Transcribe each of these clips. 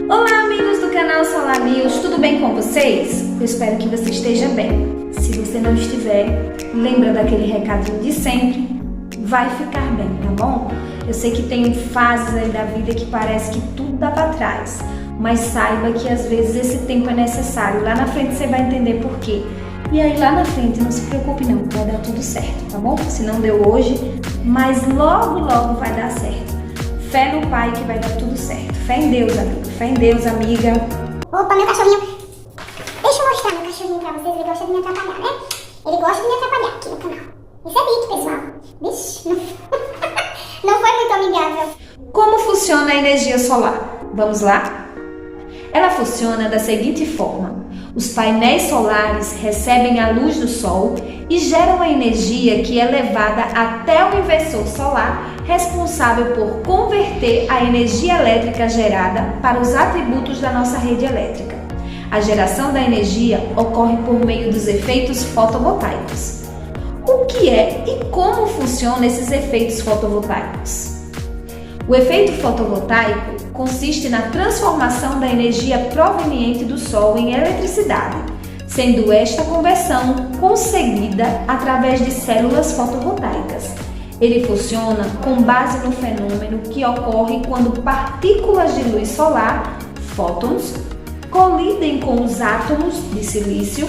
Olá amigos do canal Solar News, tudo bem com vocês? Eu espero que você esteja bem. Se você não estiver, lembra daquele recadinho de sempre, vai ficar bem, tá bom? Eu sei que tem fases aí da vida que parece que tudo dá pra trás, mas saiba que às vezes esse tempo é necessário. Lá na frente você vai entender por quê. E aí lá na frente, não se preocupe não, vai dar tudo certo, tá bom? Se não deu hoje, mas logo vai dar certo. Fé no Pai que vai dar tudo certo. Fé em Deus, amigo. Fé em Deus, amiga. Opa, meu cachorrinho. Deixa eu mostrar meu cachorrinho pra vocês. Ele gosta de me atrapalhar, né? Ele gosta de me atrapalhar aqui no canal. Isso é Bic, pessoal. Vixe, não foi muito amigável. Como funciona a energia solar? Vamos lá? Ela funciona da seguinte forma. Os painéis solares recebem a luz do Sol e geram a energia que é levada até o inversor solar, responsável por converter a energia elétrica gerada para os atributos da nossa rede elétrica. A geração da energia ocorre por meio dos efeitos fotovoltaicos. O que é e como funcionam esses efeitos fotovoltaicos? O efeito fotovoltaico consiste na transformação da energia proveniente do Sol em eletricidade, sendo esta conversão conseguida através de células fotovoltaicas. Ele funciona com base no fenômeno que ocorre quando partículas de luz solar, fótons, colidem com os átomos de silício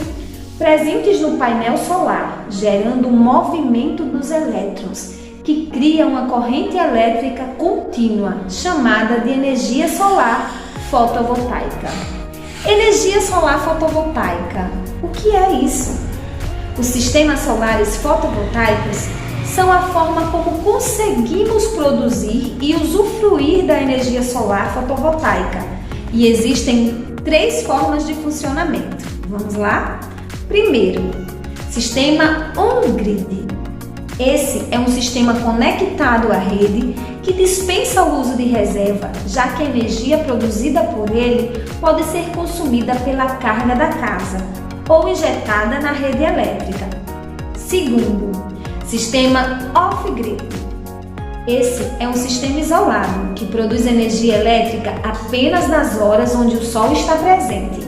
presentes no painel solar, gerando um movimento dos elétrons, que cria uma corrente elétrica contínua, chamada de energia solar fotovoltaica. Energia solar fotovoltaica, o que é isso? Os sistemas solares fotovoltaicos são a forma como conseguimos produzir e usufruir da energia solar fotovoltaica. E existem 3 formas de funcionamento. Vamos lá? Primeiro, sistema on-grid. Esse é um sistema conectado à rede que dispensa o uso de reserva, já que a energia produzida por ele pode ser consumida pela carga da casa ou injetada na rede elétrica. Segundo, sistema off-grid. Esse é um sistema isolado que produz energia elétrica apenas nas horas onde o Sol está presente.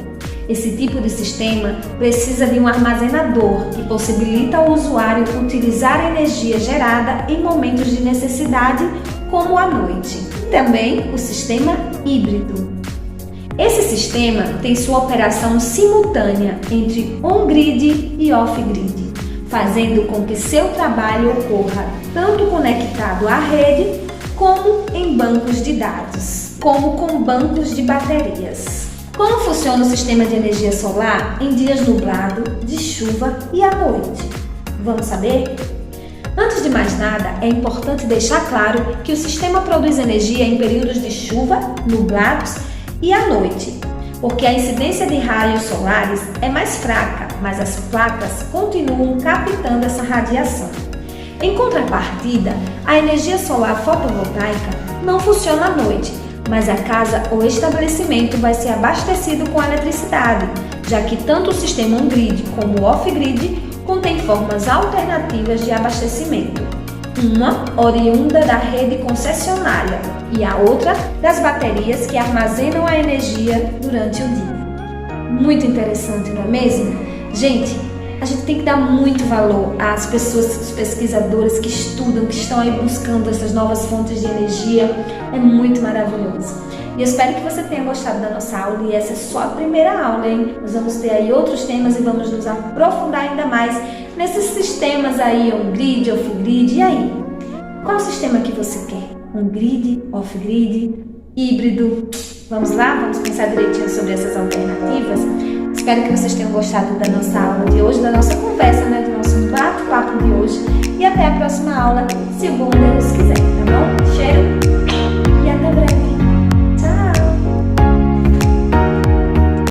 Esse tipo de sistema precisa de um armazenador que possibilita ao usuário utilizar a energia gerada em momentos de necessidade, como à noite. Também o sistema híbrido. Esse sistema tem sua operação simultânea entre on-grid e off-grid, fazendo com que seu trabalho ocorra tanto conectado à rede como em bancos de dados, como com bancos de baterias. Como funciona o sistema de energia solar em dias nublados, de chuva e à noite? Vamos saber? Antes de mais nada, é importante deixar claro que o sistema produz energia em períodos de chuva, nublados e à noite, porque a incidência de raios solares é mais fraca, mas as placas continuam captando essa radiação. Em contrapartida, a energia solar fotovoltaica não funciona à noite, mas a casa ou estabelecimento vai ser abastecido com eletricidade, já que tanto o sistema on-grid como o off-grid contém formas alternativas de abastecimento. Uma oriunda da rede concessionária e a outra das baterias que armazenam a energia durante o dia. Muito interessante, não é mesmo? Gente, a gente tem que dar muito valor às pessoas, os pesquisadores que estudam, que estão aí buscando essas novas fontes de energia. É muito maravilhoso. E eu espero que você tenha gostado da nossa aula, e essa é só a primeira aula, hein? Nós vamos ter aí outros temas e vamos nos aprofundar ainda mais nesses sistemas aí, on-grid, off-grid. E aí? Qual o sistema que você quer? On-grid, off-grid, híbrido? Vamos lá? Vamos pensar direitinho sobre essas alternativas? Espero que vocês tenham gostado da nossa aula de hoje, da nossa conversa, do nosso bate-papo de hoje. E até a próxima aula, se o bom Deus quiser, tá bom? Cheiro e até breve!